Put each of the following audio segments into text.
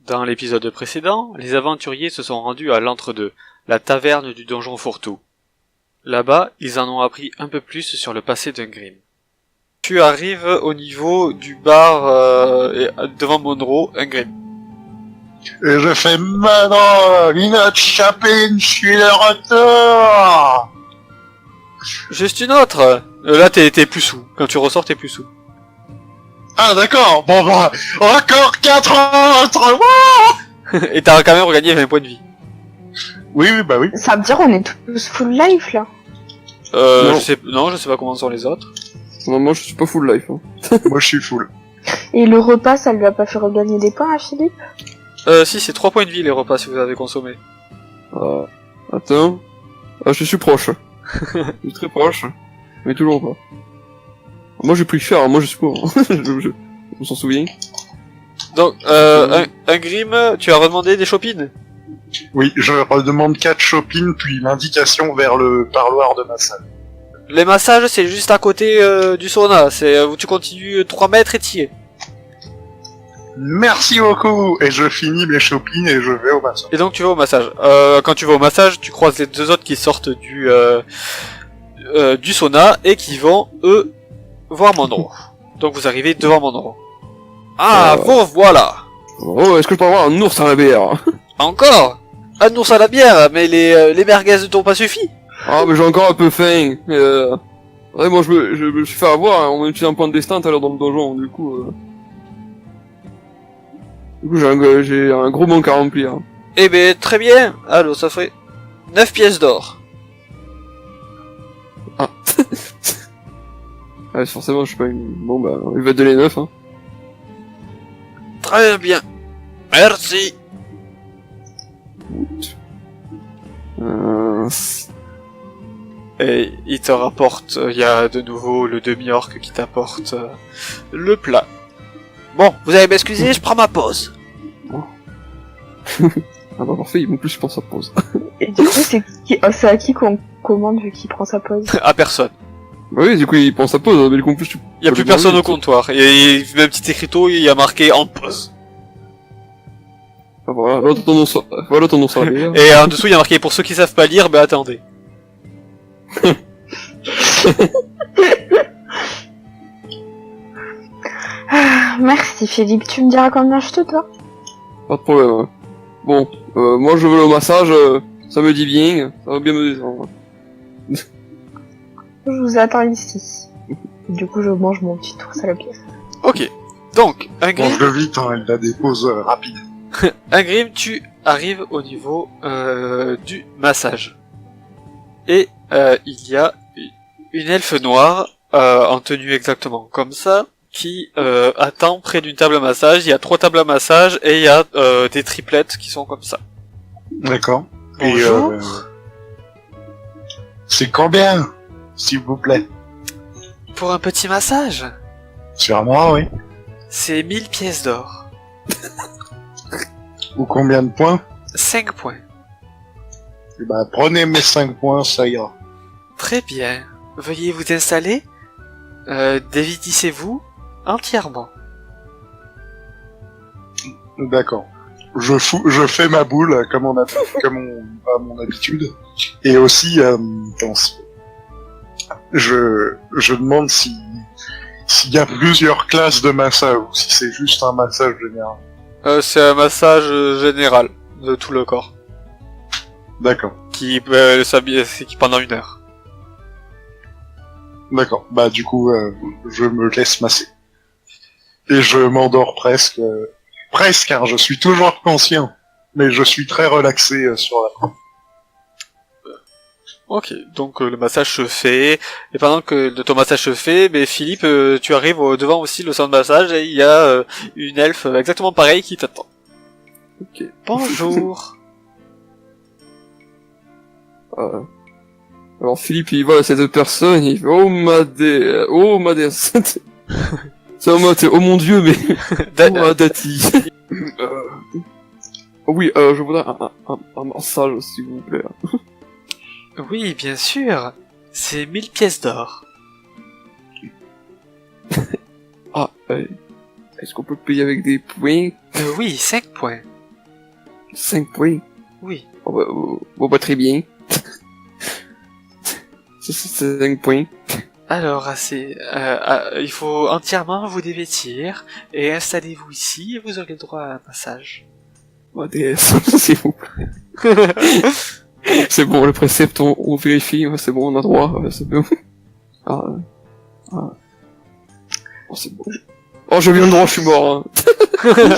Dans l'épisode précédent, les aventuriers se sont rendus à l'Entre-deux, la taverne du donjon Fourre-Tout. Là-bas, ils en ont appris un peu plus sur le passé d'Ungrim. Tu arrives au niveau du bar devant Monroe, Ungrim. Et je fais maintenant une autre chapine, je suis de retour. Juste une autre. Là, t'es plus sous. Quand tu ressors, t'es plus sous. Ah d'accord, bon bah, encore 4 autres. Wouh. Et t'as quand même regagné 20 points de vie. Oui, bah oui. Ça veut dire on est tous full life là. Je sais pas comment sont les autres. Non, moi je suis pas full life. Hein. Moi je suis full. Et le repas, ça lui a pas fait regagner des points à Philippe? Si, c'est 3 points de vie les repas si vous avez consommé. Attends. Je suis proche. Je suis très proche. Mais toujours pas. Moi j'ai pris cher, moi je suis pauvre. On s'en souvient. Donc, Ungrim, tu as redemandé des chopines? Oui, je redemande 4 chopines, puis l'indication vers le parloir de massage. Les massages, c'est juste à côté du sauna. C'est où tu continues 3 mètres et t'y es. Merci beaucoup. Et je finis mes chopines et je vais au massage. Et donc tu vas au massage. Quand tu vas au massage, tu croises les deux autres qui sortent du sauna et qui vont, eux, voir Monroe. Donc vous arrivez devant Monroe. Ah, vous voilà. Oh, est-ce que je peux avoir un ours à la bière? Encore un ours à la bière, mais les merguez ne t'ont pas suffi. Ah, mais j'ai encore un peu faim. Ouais, moi je me suis fait avoir, hein. On m'a utilisé un point de destin tout à l'heure dans le donjon, du coup j'ai un gros manque à remplir. Eh ben, très bien. Alors, ça ferait 9 pièces d'or. Ah. Ouais, forcément, je suis pas une... Bon, bah, il va te donner 9, hein. Très bien. Merci. Et il te rapporte, il y a de nouveau le demi-orc qui t'apporte le plat. Bon, vous allez m'excuser, je prends ma pause. Ah bah parfait, en plus je pense à pause. Et du coup, c'est à qui qu'on commande vu qu'il prend sa pause? À personne. Bah oui, du coup il pense à pause, mais du coup en plus tu... Il y a plus personne au comptoir. Et il met un petit écriteau, il y a marqué en pause. Ah voilà, voilà ton nom sur la bière. Et en dessous il y a marqué pour ceux qui savent pas lire, ben attendez. Merci Philippe, tu me diras combien je te dois? Pas de problème. Hein. Bon, moi je veux le massage, ça me dit bien, ça va bien me descendre. Je vous attends ici. Du coup, je mange mon petit ours à la bière. Ok. Donc, Ungrim... Mange-le vite, hein, il a des pauses rapides. Ungrim, tu arrives au niveau du massage. Et il y a une elfe noire, en tenue exactement comme ça, qui attend près d'une table à massage. Il y a 3 tables à massage et il y a des triplettes qui sont comme ça. D'accord. Bonjour. Et c'est combien, s'il vous plaît? Pour un petit massage, Sur moi, oui. c'est 1000 pièces d'or. Ou combien de points? 5 points. Eh ben, prenez mes 5 points, ça ira. Très bien. Veuillez vous installer. Dévitissez-vous entièrement. D'accord. Je fais ma boule comme à mon habitude. Et aussi, je demande s'il y a plusieurs classes de massage ou si c'est juste un massage général. C'est un massage général de tout le corps. D'accord. Qui pendant 1 heure. D'accord. Bah du coup, je me laisse masser. Et je m'endors presque. Presque, car je suis toujours conscient. Mais je suis très relaxé sur la... Ok, donc le massage se fait, et pendant que ton massage se fait, mais Philippe, tu arrives devant aussi le centre de massage, et il y a une elfe exactement pareille qui t'attend. Ok, bonjour. Alors Philippe il voit cette personne, il fait oh ma déesse. C'est en mode oh mon dieu mais oh Dati. Oh oui, je voudrais un massage s'il vous plaît. Oui, bien sûr. C'est 1000 pièces d'or. Ah, est-ce qu'on peut payer avec des points? Oui, 5 points. 5 points. Oui. Bah, très bien. C'est 5 points. Alors, il faut entièrement vous dévêtir et installez-vous ici et vous aurez le droit à un massage. Oh, déesse, s'il vous plaît. C'est bon, le précepte, on vérifie, c'est bon, on a droit, c'est bon. Oh, c'est bon. Oh, j'ai bien le droit, je suis mort. Hein.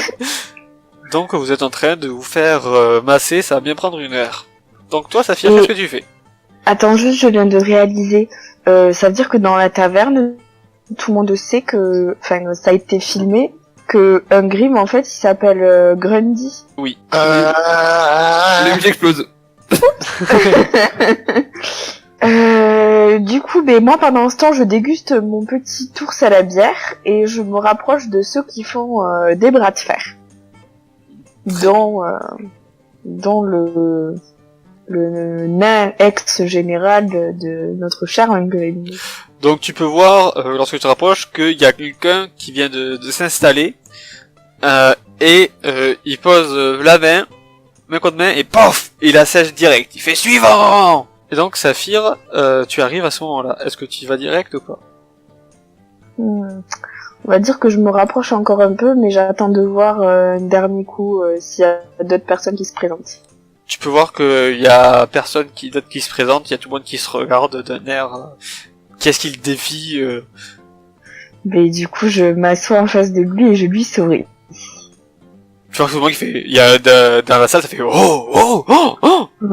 Donc, vous êtes en train de vous faire masser, ça va bien prendre 1 heure. Donc, toi, Saphir, qu'est-ce que tu fais? Attends, juste, je viens de réaliser. Ça veut dire que dans la taverne, tout le monde sait que, enfin, ça a été filmé, que Ungrim, en fait, il s'appelle Grundy. Oui. Les musiques explosent. Du coup, moi, pendant ce temps, je déguste mon petit ours à la bière et je me rapproche de ceux qui font des bras de fer. Dont le nain ex-général de notre cher Ungrim. Donc, tu peux voir, lorsque tu te rapproches, qu'il y a quelqu'un qui vient de s'installer, et il pose la main contre main, et pof, il assèche direct. Il fait suivant! Et donc, Saphir, tu arrives à ce moment-là. Est-ce que tu y vas direct ou pas? On va dire que je me rapproche encore un peu, mais j'attends de voir un dernier coup s'il y a d'autres personnes qui se présentent. Tu peux voir qu'il y a personne d'autre qui se présente, il y a tout le monde qui se regarde d'un air... qu'est-ce qu'il défie Mais du coup, je m'assois en face de lui et je lui souris. Tu vois que tout le monde qui fait... Il y a dans la salle, ça fait oh oh oh oh. Tu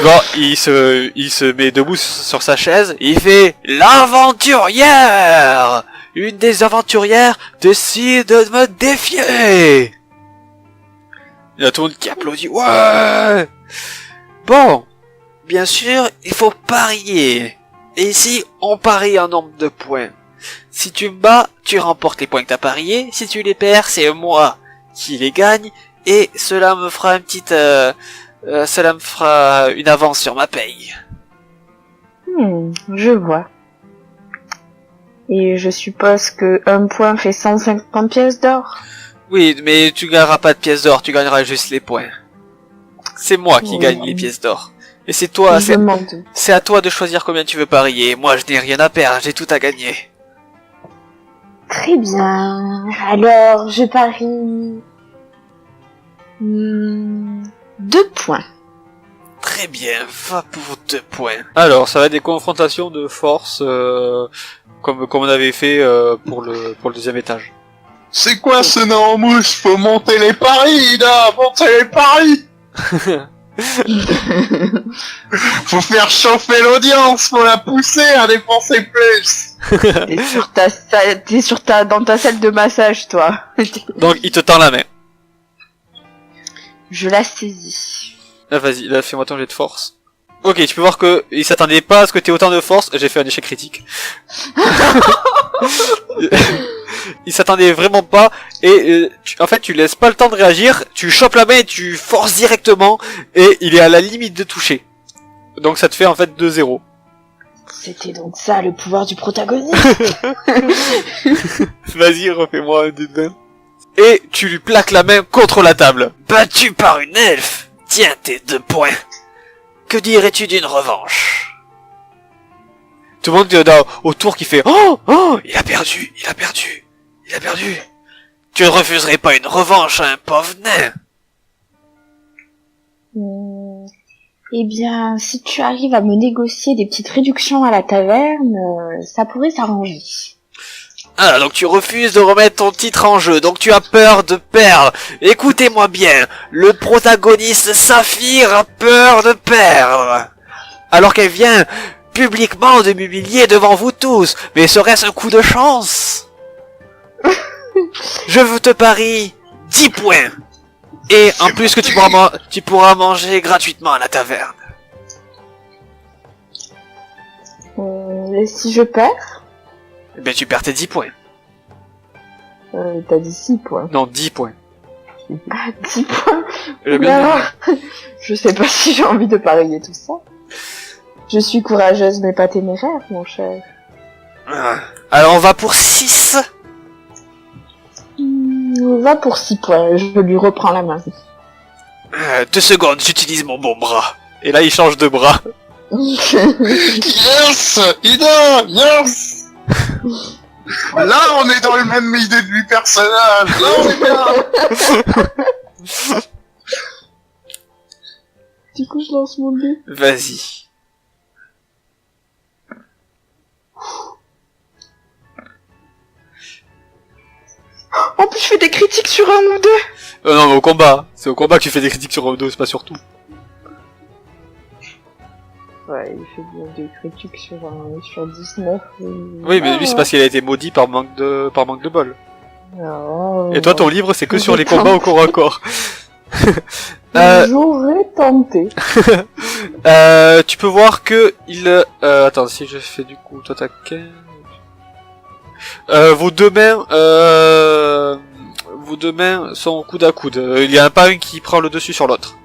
vois, il se met debout sur sa chaise et il fait l'aventurière. Une des aventurières décide de me défier. Il y a tout le monde qui applaudit. Ouais. Bon, bien sûr, il faut parier. Et ici, on parie en nombre de points. Si tu me bats, tu remportes les points que t'as pariés. Si tu les perds, c'est moi qui les gagne. Et cela me fera cela me fera une avance sur ma paye. Je vois. Et je suppose que un point fait 150 pièces d'or. Oui, mais tu gagneras pas de pièces d'or, tu gagneras juste les points. C'est moi qui gagne les pièces d'or. Et c'est toi, c'est à toi de choisir combien tu veux parier. Moi, je n'ai rien à perdre, j'ai tout à gagner. Très bien. Alors, je parie... 2 points. Très bien, va pour 2 points. Alors, ça va être des confrontations de force, comme on avait fait pour le deuxième étage. C'est quoi ce nom en mousse? Faut monter les paris, là! Monter les paris! Faut faire chauffer l'audience, faut la pousser à dépenser plus! T'es dans ta salle de massage, toi. Donc, il te tend la main. Je la saisis. Là, vas-y, là, fais-moi ton jet de force. Ok, tu peux voir que il s'attendait pas à ce que t'aies autant de force. J'ai fait un échec critique. Il s'attendait vraiment pas. Et en fait, tu laisses pas le temps de réagir. Tu chopes la main et tu forces directement. Et il est à la limite de toucher. Donc ça te fait en fait 2-0. C'était donc ça le pouvoir du protagoniste. Vas-y, refais-moi un dé de 20. Et tu lui plaques la main contre la table. Battu par une elfe. Tiens tes 2 points. Que dirais-tu d'une revanche? Tout le monde autour qui fait oh oh, il a perdu. Tu ne refuserais pas une revanche à un pauvre nain? Eh bien, si tu arrives à me négocier des petites réductions à la taverne, ça pourrait s'arranger. Ah, donc tu refuses de remettre ton titre en jeu, donc tu as peur de perdre. Écoutez-moi bien, le protagoniste Saphir a peur de perdre. Alors qu'elle vient publiquement de m'humilier devant vous tous, mais serait-ce un coup de chance? Je vous te parie 10 points. Et en plus que tu pourras manger gratuitement à la taverne. Et si je perds? Eh bien tu perds tes 10 points. T'as dit 6 points. Non, 10 points. Ah, 10 points? Le Alors, je sais pas si j'ai envie de parier tout ça. Je suis courageuse mais pas téméraire, mon cher. Alors on va pour 6. Va pour 6 points, je lui reprends la main. 2 secondes, j'utilise mon bon bras. Et là, il change de bras. Yes! Ida! Yes! Là, on est dans le même idée du personnage. Là, on est bien. Du coup, je lance mon dé. Vas-y. En plus, je fais des critiques sur un ou deux. Non, mais au combat. C'est au combat que tu fais des critiques sur Odo, c'est pas sur tout. Ouais, il fait bien des critiques sur 19. Oui, mais lui, c'est parce qu'il a été maudit par manque de bol. Oh, Et toi, ton livre, c'est que sur les combats au corps à corps. J'aurais tenté. Tu peux voir que il... attends, si je fais du coup, toi t'as 15... vos deux mains sont coude à coude. Il y en a pas un qui prend le dessus sur l'autre.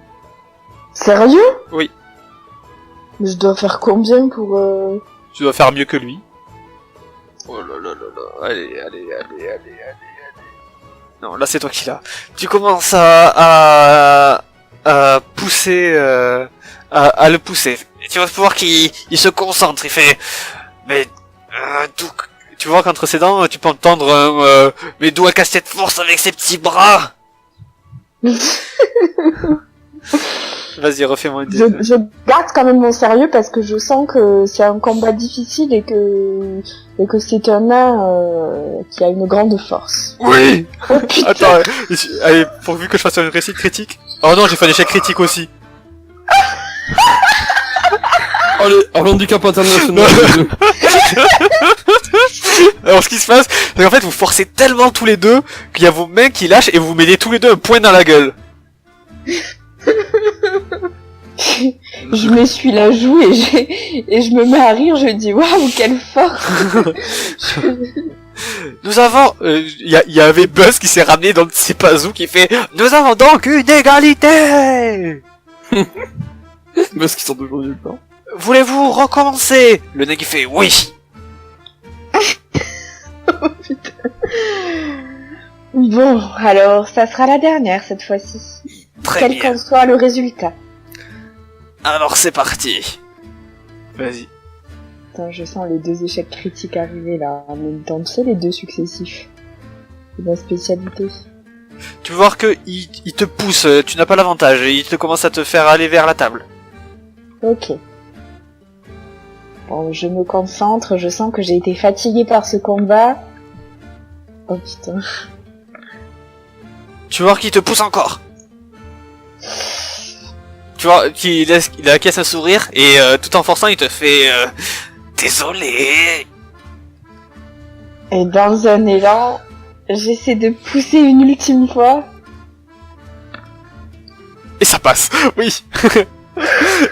Sérieux? Oui. Mais je dois faire combien pour... Tu dois faire mieux que lui. Oh là là là là. Allez. Non, là c'est toi qui l'as. Tu commences à pousser, à le pousser. Et tu vas voir qu'il se concentre. Il fait, mais tu vois qu'entre ses dents, tu peux entendre un mais d'où elle casse cette force avec ses petits bras. Vas-y, refais-moi une je garde quand même mon sérieux parce que je sens que c'est un combat difficile et que c'est un nain qui a une grande force. Oui. Oh putain. Attends, allez, pourvu que je fasse une réussite critique. Oh non, j'ai fait un échec critique aussi. Allez, handicap international. Alors ce qui se passe, c'est qu'en fait vous forcez tellement tous les deux qu'il y a vos mains qui lâchent et vous mettez tous les deux un poing dans la gueule. Je m'essuie la joue et je me mets à rire, je dis waouh, quelle force. Nous avons... Il y avait Buzz qui s'est ramené dans ne sais pas où qui fait nous avons donc une égalité. Parce qu'ils sont toujours nulle part. Voulez-vous recommencer? Le nez qui fait oui. Oh putain. Bon, alors ça sera la dernière cette fois-ci. Très Quel bien. qu'en soit le résultat. Alors c'est parti. Vas-y. Attends, je sens les 2 échecs critiques arriver là en même temps. Tu sais, les 2 successifs. C'est ma spécialité. Tu vas voir que il te pousse, tu n'as pas l'avantage, et il te commence à te faire aller vers la table. Ok. Bon, je me concentre, je sens que j'ai été fatiguée par ce combat. Oh putain. Tu vas voir qu'il te pousse encore. Tu vois qu'il a la caisse à sourire et tout en forçant il te fait désolé. Et dans un élan, j'essaie de pousser une ultime fois. Et ça passe, oui.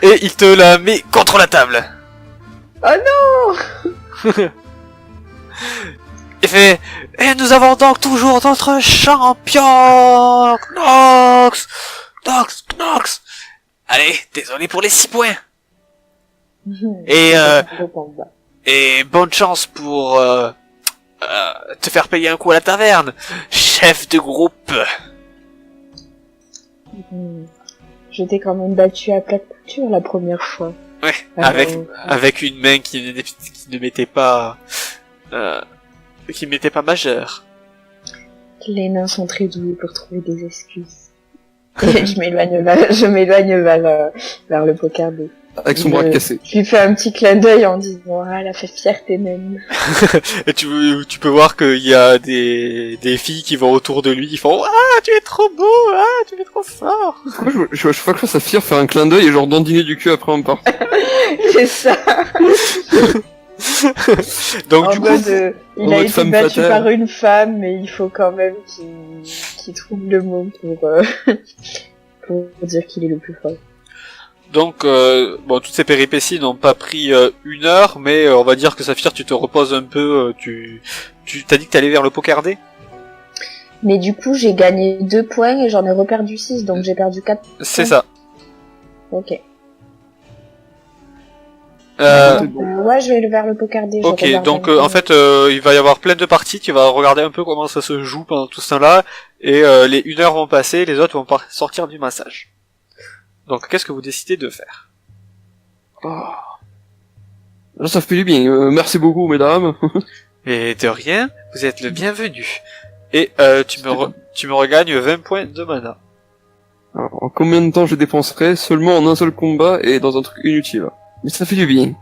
Et il te la met contre la table. Oh non. Il fait et nous avons donc toujours notre champion Knox. Allez, désolé pour les 6 points. Et bonne chance pour te faire payer un coup à la taverne, chef de groupe. Je t'ai quand même battu à plat de couture la première fois. Ouais, avec une main qui ne m'était pas majeure. Les nains sont très doués pour trouver des excuses. Et je m'éloigne vers le pocardet. Avec son bras cassé. Je lui fais un petit clin d'œil en disant ah, elle a fait fierté même. Et tu peux voir qu'il y a des filles qui vont autour de lui, qui font ah tu es trop beau, ah tu es trop fort. Pourquoi je vois que sa fille faire un clin d'œil et genre dandiner du cul après on part. C'est ça. Donc du coup, il a été battu par une femme, mais il faut quand même qu'il trouve le mot pour dire qu'il est le plus fort. donc bon, toutes ces péripéties n'ont pas pris 1 heure, mais on va dire que Saphir, tu te reposes un peu. Tu t'as dit que t'allais vers le pocardet. Mais du coup, j'ai gagné 2 points et j'en ai reperdu 6, donc j'ai perdu 4 points. C'est ça. Ok. Ouais, je vais vers le poker des Ok, donc en fait, il va y avoir plein de parties, tu vas regarder un peu comment ça se joue pendant tout ce temps-là, et les 1 heure vont passer, les autres vont sortir du massage. Donc qu'est-ce que vous décidez de faire? Là, ça fait du bien. Merci beaucoup, mesdames. Et de rien, vous êtes le bienvenu. Et tu me regagnes 20 points de mana. Alors, en combien de temps je dépenserai seulement en un seul combat et dans un truc inutile? Mais ça fait du bien.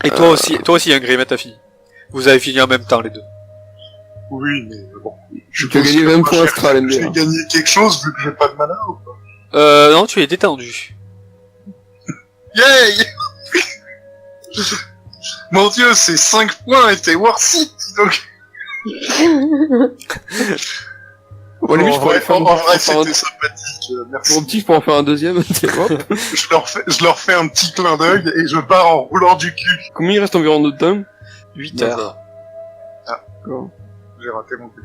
Et toi aussi, Ingrid, t'as fini. Vous avez fini en même temps, les deux. Oui, mais bon. Tu as gagné 20 points astral, MDR. J'ai gagné quelque chose vu que j'ai pas de mana ou pas? Non, tu es détendu. Yay! Mon dieu, c'est 5 points et t'es worth it, donc. Bon, limite, je pourrais faire en vrai, c'était sympathique, merci. Mon petit, je pourrais en faire un deuxième. Hop. je leur fais un petit clin d'œil et je pars en roulant du cul. Combien il reste environ de temps? 8 heures. D'accord. J'ai raté mon coup.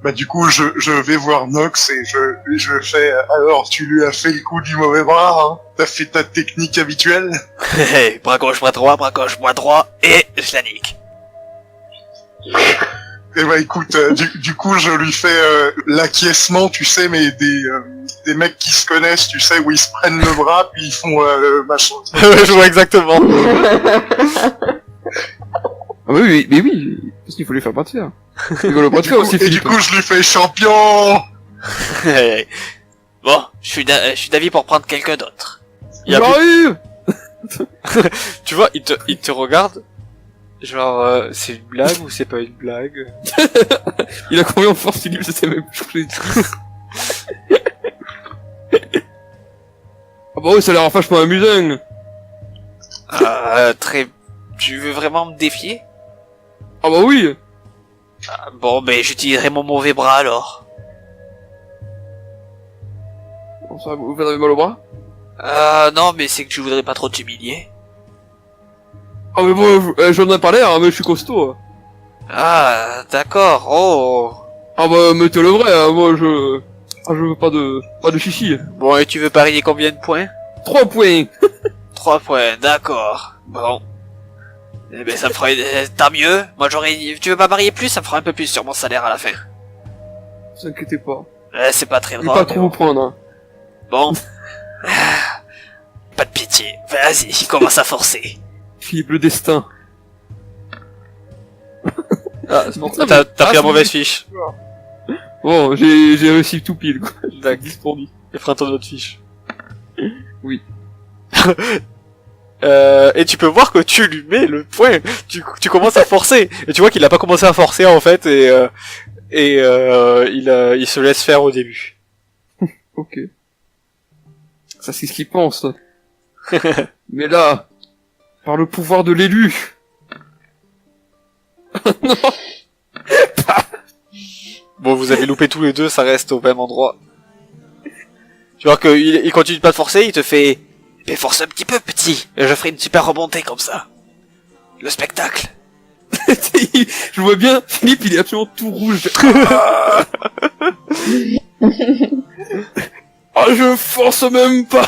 Bah du coup, je vais voir Nox et je fais... Alors, tu lui as fait le coup du mauvais bras, hein? T'as fait ta technique habituelle? Hey, bras gauche, bras droit, et je la nique. Et bah écoute, du coup, je lui fais l'acquiescement, tu sais, mais des mecs qui se connaissent, tu sais, où ils se prennent le bras, puis ils font machin. Ouais, je vois exactement. Ah oui, mais oui, parce qu'il faut les faire partir. Le bras de fer aussi, Et du Philippe. coup, je lui fais champion. Bon, je suis d'avis pour prendre quelqu'un d'autre. J'arrive. Tu vois, il te regarde. Genre, c'est une blague ou c'est pas une blague? Il a combien en force, Philippe? Je sais même plus. Ah bah oui, ça a l'air vachement amusant. Tu veux vraiment me défier? Ah bah oui. Bon, ben j'utiliserai mon mauvais bras alors. Bon, ça, vous avez mal au bras? Non, mais c'est que je voudrais pas trop t'humilier. Ah mais bon, j'en ai pas l'air, hein, mais je suis costaud. Ah, d'accord, oh. Ah bah, mettez le vrai, hein, moi je... Ah, je veux pas de chichi. Bon, et tu veux parier combien de points? 3 points. 3 points, d'accord. Bon. Eh ben, ça me fera tant mieux. Moi, tu veux pas parier plus? Ça me fera un peu plus sur mon salaire à la fin. Ne vous inquiétez pas. C'est pas très Je vais grave. pas trop vous prendre, hein. Bon. Pas de pitié. Vas-y, commence à forcer. Philippe, le destin. Ah, c'est bon. T'as pris la mauvaise fiche. Bon, j'ai réussi tout pile, quoi. D'accord. 10 pour 10. Et prends ton autre fiche. Oui. Et tu peux voir que tu lui mets le point. Tu commences à forcer. Et tu vois qu'il a pas commencé à forcer en fait et il se laisse faire au début. Ok. Ça c'est ce qu'il pense. Mais là, par le pouvoir de l'élu. Non. Bon, vous avez loupé tous les deux, ça reste au même endroit. Tu vois qu'il continue pas de forcer, il te fait... Mais force un petit peu, petit. Et je ferai une super remontée comme ça. Le spectacle. Je vois bien, Philippe, il est absolument tout rouge. Ah, je force même pas.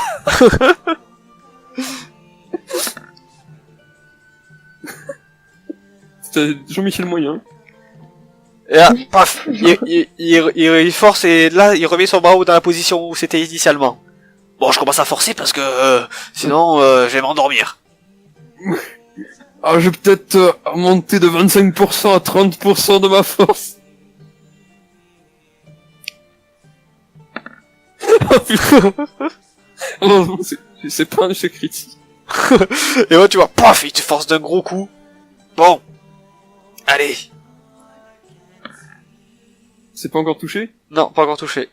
C'était Jean-Michel Moyen. Et là, paf, il force et là, il remet son bras dans la position où c'était initialement. Bon, je commence à forcer parce que sinon, je vais m'endormir. Ah, je vais peut-être monter de 25% à 30% de ma force. Oh putain. Oh, c'est pas un échec critique. Et là, tu vois, paf, il te force d'un gros coup. Bon. Allez. C'est pas encore touché? Non, pas encore touché.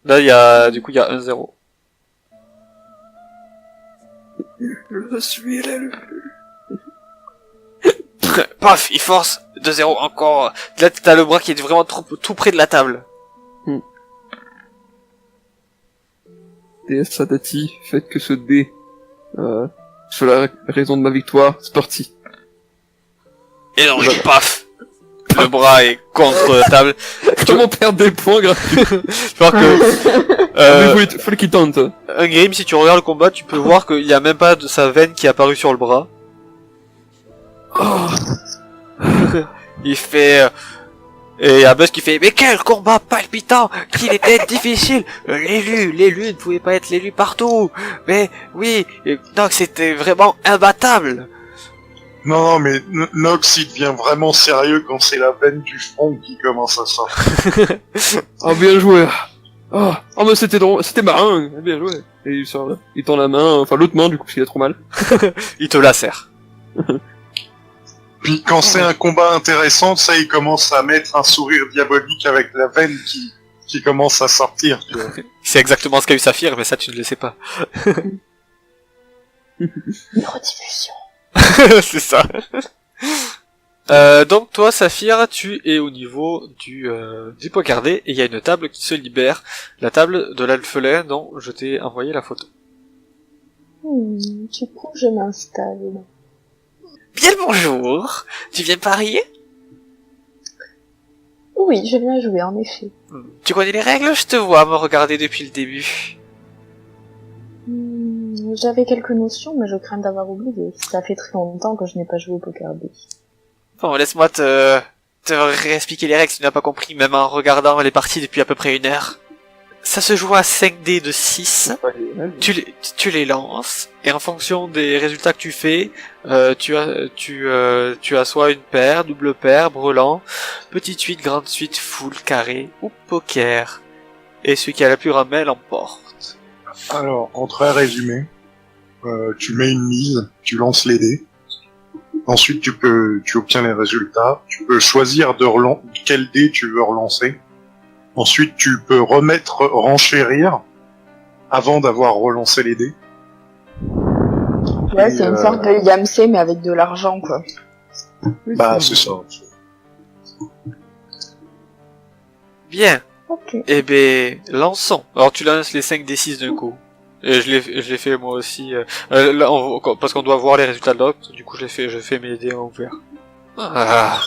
Là, il y a 1-0. Je suis l'élu. Paf, il force. 2-0 encore. Là, t'as le bras qui est vraiment tout près de la table. DS Sadati, faites que ce dé, sur la raison de ma victoire, c'est parti. Et non, paf. Le bras est contre la table. Comment perdre des points gratuits? Tu vois que, Mais faut qu'il tente. un Grim, si tu regardes le combat, tu peux voir qu'il y a même pas de sa veine qui est apparue sur le bras. Oh. Il fait, et il y a Buzz qui fait, mais quel combat palpitant, qu'il était difficile. L'élu ne pouvait pas être l'élu partout. Mais oui, donc c'était vraiment imbattable. Non, mais Nox, il devient vraiment sérieux quand c'est la veine du front qui commence à sortir. Oh, bien joué. Oh, mais c'était drôle, c'était marrant, bien joué. Et il sort, il tend la main, enfin l'autre main du coup, parce qu'il a trop mal. Il te lacère. Puis quand c'est un combat intéressant, ça, il commence à mettre un sourire diabolique avec la veine qui commence à sortir. Tu vois. C'est exactement ce qu'a eu Saphir, mais ça tu ne le sais pas. Rediffusion. C'est ça. Donc toi, Saphir, tu es au niveau du pocardé et il y a une table qui se libère, la table de l'alphelin dont je t'ai envoyé la photo. Du coup, je m'installe. Bien le bonjour. Tu viens parier? Oui, je viens jouer, en effet. Tu connais les règles? Je te vois me regarder depuis le début. J'avais quelques notions, mais je crains d'avoir oublié. Ça fait très longtemps que je n'ai pas joué au Poker Day. Bon, laisse-moi te réexpliquer les règles si tu n'as pas compris, même en regardant les parties depuis à peu près 1 heure. Ça se joue à 5 dés de 6. Tu les lances, et en fonction des résultats que tu fais, tu as soit une paire, double paire, brelan, petite suite, grande suite, full, carré ou poker. Et celui qui a la plus grande main l'emporte. Alors, en très résumé, tu mets une mise, tu lances les dés. Ensuite, tu obtiens les résultats. Tu peux choisir quel dé tu veux relancer. Ensuite, tu peux renchérir avant d'avoir relancé les dés. Ouais, Et, c'est une sorte de Yamsé, mais avec de l'argent, quoi. Bah, c'est ça. Bien. Ok. Eh ben, lançons. Alors tu lances les 5 d 6 d'un coup. Et je l'ai fait moi aussi. Là, parce qu'on doit voir les résultats de l'autre. Du coup, je fais mes dés en ouvert. Ah.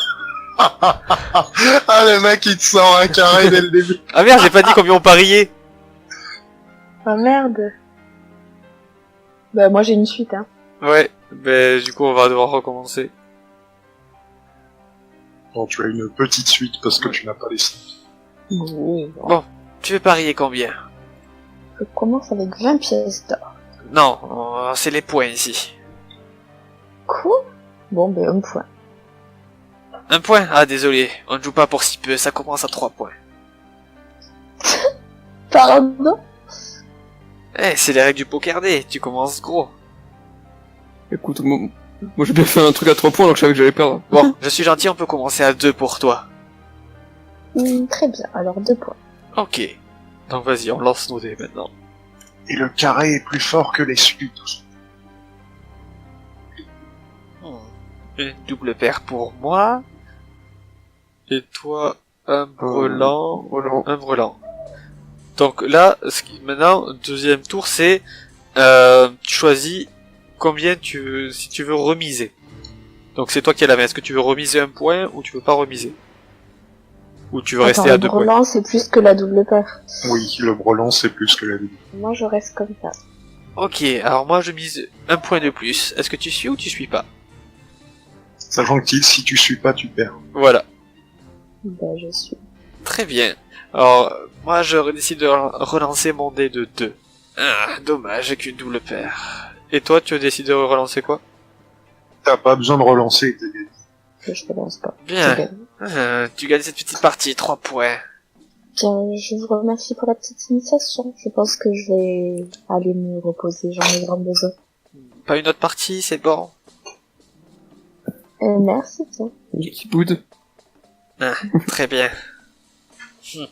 Ah, le mec, il te sort un carré dès le début. Ah merde, j'ai pas dit combien on pariait. Ah merde. Bah, moi j'ai une suite, hein. Ouais, ben du coup on va devoir recommencer. Bon, tu as une petite suite parce que tu n'as pas les 5. Bon, tu veux parier combien? Je commence avec 20 pièces d'or. Non, c'est les points ici. Quoi? Bon, ben, 1 point. 1 point? Ah désolé, on ne joue pas pour si peu, ça commence à 3 points. Pardon? Eh, c'est les règles du poker D, tu commences gros. Écoute, moi j'ai bien fait un truc à 3 points alors que je savais que j'allais perdre. Bon, je suis gentil, on peut commencer à 2 pour toi. Très bien, alors 2 points. Ok. Donc vas-y, on lance nos dés maintenant. Et le carré est plus fort que les suites. Une double paire pour moi. Et toi, un brelan, un brelan. Donc là, maintenant, deuxième tour, c'est tu choisis combien si tu veux remiser. Donc c'est toi qui as la main. Est-ce que tu veux remiser 1 point ou tu veux pas remiser? Ou tu veux rester à 2 points? Le brelan, c'est plus que la double paire. Oui, le brelan, c'est plus que la double. Moi, je reste comme ça. Ok, alors moi je mise 1 point de plus. Est-ce que tu suis ou tu suis pas? Sachant que si tu suis pas, tu perds. Voilà. Bah, je suis. Très bien. Alors, moi je décide de relancer mon dé de 2. Ah, dommage, j'ai qu'une double paire. Et toi, tu décides de relancer quoi? T'as pas besoin de relancer tes dés. Je relance pas. Bien. Je gagne. Tu gagnes cette petite partie, 3 points. Bien, je vous remercie pour la petite initiation. Je pense que je vais aller me reposer, j'en ai grand besoin. Pas une autre partie, c'est bon. Merci, tiens. Qui boude. Ah, très bien. J'ai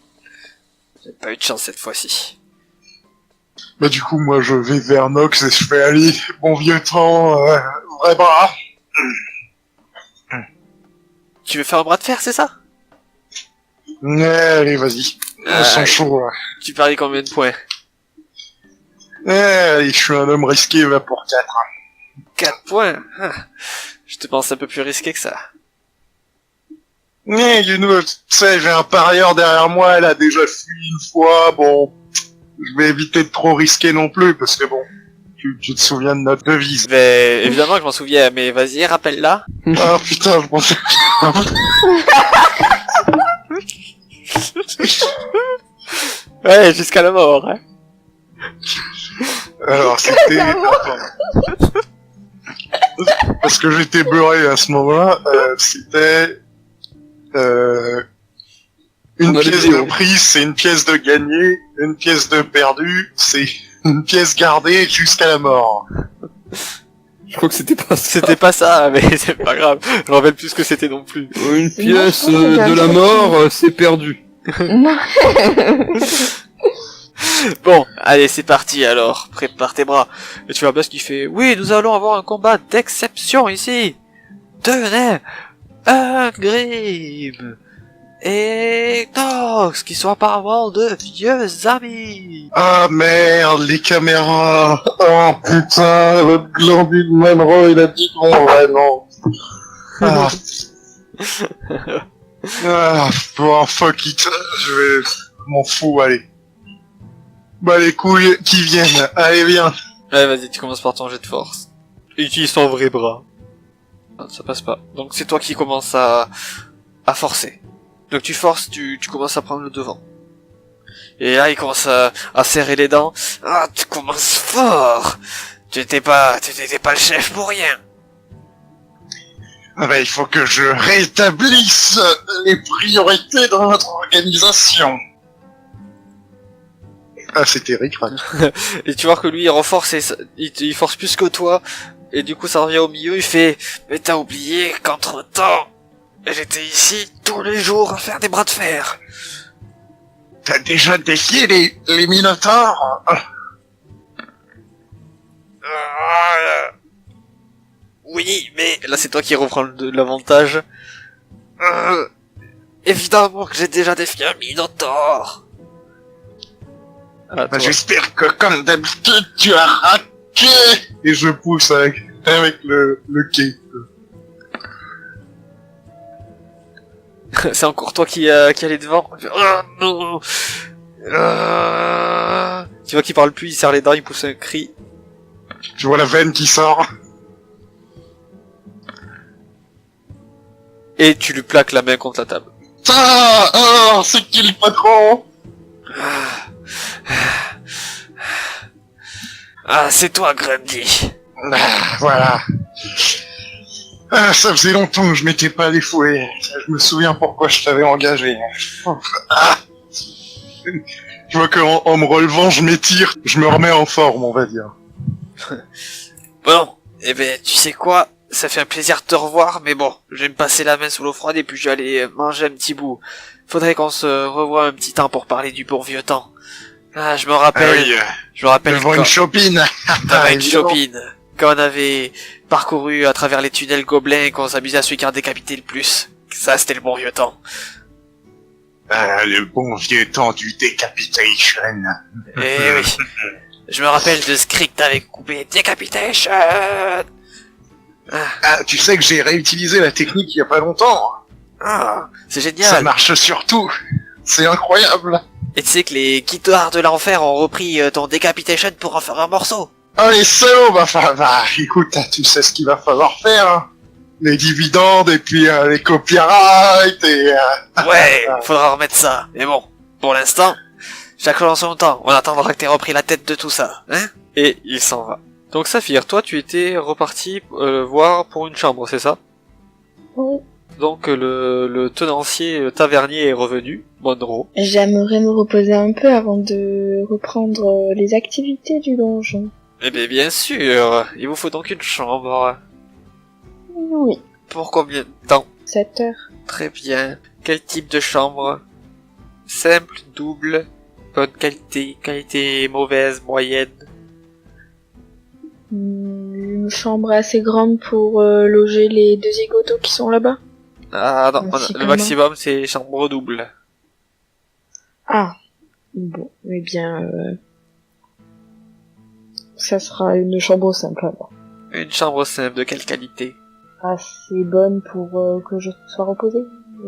pas eu de chance cette fois-ci. Bah du coup, moi, je vais vers Nox et je fais aller, bon vieux temps, vrai bras. Tu veux faire un bras de fer, c'est ça? Allez, vas-y. On s'en chaud, là. Tu paries combien de points? Allez, je suis un homme risqué, va pour 4. 4 points. Ah, je te pense un peu plus risqué que ça. Mais tu sais, j'ai un parieur derrière moi, elle a déjà fui une fois, bon, je vais éviter de trop risquer non plus, parce que bon, tu te souviens de notre devise. Mais évidemment que je m'en souviens, mais vas-y, rappelle-la. Ah putain, je pensais... Ouais, jusqu'à la mort, hein. Alors c'était... Attends. Parce que j'étais beurré à ce moment-là, c'était... Une On a les pièce vidéos. de prise, c'est une pièce de gagné, une pièce de perdu, c'est une pièce gardée jusqu'à la mort. Je crois que c'était pas ça. C'était pas ça, mais c'est pas grave. Je me rappelle plus ce que c'était non plus. Une C'est pièce moi, je crois que de j'ai la un mort, c'est perdu. Non. Bon, allez, c'est parti alors. Prépare tes bras. Et tu vois Buzz qui fait, oui, nous allons avoir un combat d'exception ici. Tenez, un Grim et Tox, qui sont apparemment de vieux amis. Ah merde, les caméras. Oh putain, votre glandule Monroe, il a dit qu'on va non. Ah. Ah, bon, fuck it, je m'en fous, allez. Bah les couilles qui viennent, allez viens. Ouais, vas-y, tu commences par ton jet de force. Utilise ton vrai bras. Ah, ça passe pas. Donc c'est toi qui commences à forcer. Donc tu forces, tu commences à prendre le devant. Et là, il commence à serrer les dents. Ah, tu commences fort. Tu n'étais pas le chef pour rien. Ah bah il faut que je rétablisse les priorités dans notre organisation. Ah c'était Rick Rack. Et tu vois que lui, il renforce et il force plus que toi. Et du coup, ça revient au milieu, il fait, mais t'as oublié qu'entre-temps, j'étais ici tous les jours à faire des bras de fer. T'as déjà défié les Minotaures? Oui, mais là c'est toi qui reprends l'avantage. Évidemment que j'ai déjà défié un Minotaure. Ah, Bah, toi. j'espère que comme d'habitude tu as raté. Et je pousse avec le quai. C'est encore toi qui allait devant. Ah, non. Tu vois qu'il parle plus, il serre les dents, il pousse un cri. Tu vois la veine qui sort. Et tu lui plaques la main contre la table. Ah, oh, c'est qui le patron? Ah, c'est toi, Grundy. Ah, voilà. Ah, ça faisait longtemps que je m'étais pas défoué. Je me souviens pourquoi je t'avais engagé. Ah. Je vois qu'en me relevant, je m'étire, je me remets en forme, on va dire. Bon, eh ben, tu sais quoi? Ça fait un plaisir de te revoir, mais bon, je vais me passer la main sous l'eau froide et puis je vais aller manger un petit bout. Faudrait qu'on se revoie un petit temps pour parler du bon vieux temps. Ah, je me rappelle, je me rappelle devant quand, une chopine. devant une Évidemment. chopine, quand on avait parcouru à travers les tunnels gobelins et qu'on s'amusait à celui qui en décapitait le plus. Ça, c'était le bon vieux temps. Ah, le bon vieux temps du Decapitation. Eh oui. Je me rappelle de ce cri que t'avais coupé. Decapitation! Ah, tu sais que j'ai réutilisé la technique il y a pas longtemps. Ah, c'est Ça génial. marche surtout. C'est incroyable. Et tu sais que les guitares de l'enfer ont repris ton Decapitation pour en faire un morceau. Oh les salauds, bah, écoute, tu sais ce qu'il va falloir faire. Hein. Les dividendes et puis les copyrights et... Ouais, faudra remettre ça. Mais bon, pour l'instant, chaque chose en son temps. On attendra que t'aies repris la tête de tout ça, hein? Et il s'en va. Donc Saphir, toi tu étais reparti voir pour une chambre, c'est ça? Oui. Donc le tenancier tavernier est revenu, Monroe. J'aimerais me reposer un peu avant de reprendre les activités du donjon. Eh bien sûr, il vous faut donc une chambre. Oui, Pour combien de temps? 7 heures. Très bien. Quel type de chambre? Simple, double, bonne qualité, qualité mauvaise, moyenne? Une chambre assez grande pour loger les 2 zigotos qui sont là-bas. Ah non, Ainsi le que maximum c'est chambre double. Ah, bon, eh bien, ça sera une chambre simple alors. Une chambre simple de quelle qualité? Assez bonne pour que je sois reposée.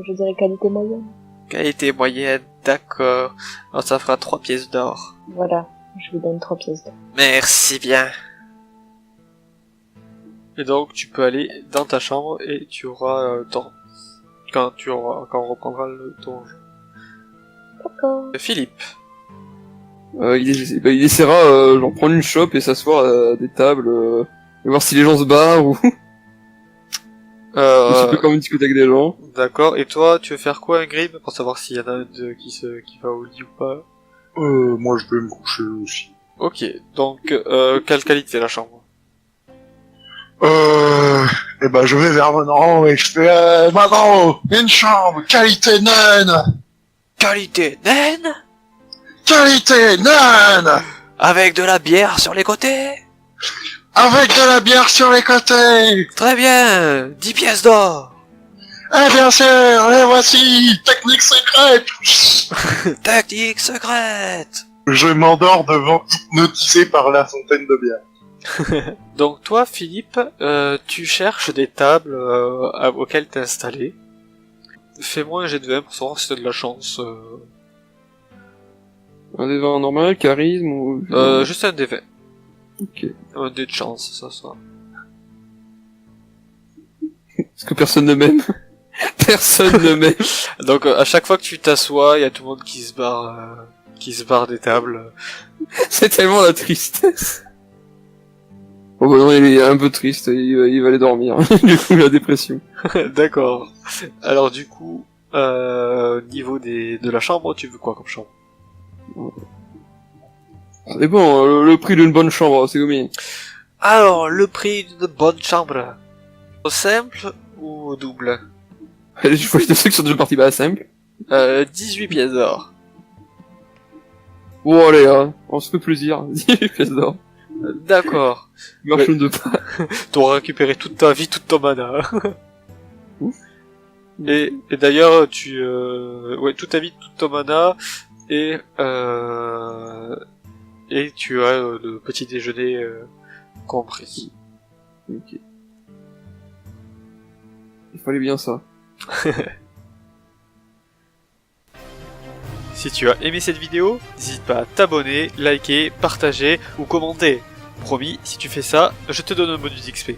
Je dirais qualité moyenne. Qualité moyenne, d'accord. Alors ça fera 3 pièces d'or. Voilà, je lui donne 3 pièces d'or. Merci bien. Et donc tu peux aller dans ta chambre et tu auras quand on reprendra le ton jeu. D'accord. Philippe. Il essaiera genre prendre une chope et s'asseoir à des tables et voir si les gens se barrent ou un petit peu comme une discothèque des gens. D'accord. Et toi, tu veux faire quoi, Ingrid, pour savoir s'il y en a un qui va au lit ou pas? Moi, je vais me coucher aussi. Ok. Donc, quelle qualité la chambre? Eh ben, je vais vers Manon et je fais, Manon, une chambre, qualité naine! Qualité naine, Qualité naine! avec de la bière sur les côtés. Avec de la bière sur les côtés! Très bien. 10 pièces d'or. Eh bien sûr, les voici! Technique secrète! Tactique secrète. Je m'endors devant, hypnotisé par la fontaine de bière. Donc toi, Philippe, tu cherches des tables auxquelles t'es installé. Fais-moi un jet de 20 pour savoir si t'as de la chance. Un des 20 normal, charisme ou... Juste un D20. Ok. Un dé de chance, ça sera. Parce que personne ne m'aime. Personne ne m'aime. Donc à chaque fois que tu t'assois, il y a tout le monde qui se barre des tables. C'est tellement la tristesse. Oh bah non, il est un peu triste, il va aller dormir. Du coup, la dépression. D'accord. Alors du coup, niveau de la chambre, tu veux quoi comme chambre? C'est bon, le prix d'une bonne chambre, c'est combien? Alors, le prix d'une bonne chambre. Simple ou double? Je vois les deux trucs qui sont déjà partis, bah simple. 18 pièces d'or. Bon allez, hein, on se fait plaisir. 18 pièces d'or. D'accord. Marche de pas. T'auras récupéré toute ta vie, toute ton mana. Ouf. Et d'ailleurs, toute ta vie, toute ton mana, et tu as le petit déjeuner compris. Ok. Il fallait bien ça. Si tu as aimé cette vidéo, n'hésite pas à t'abonner, liker, partager ou commenter. Promis, si tu fais ça, je te donne un bonus XP.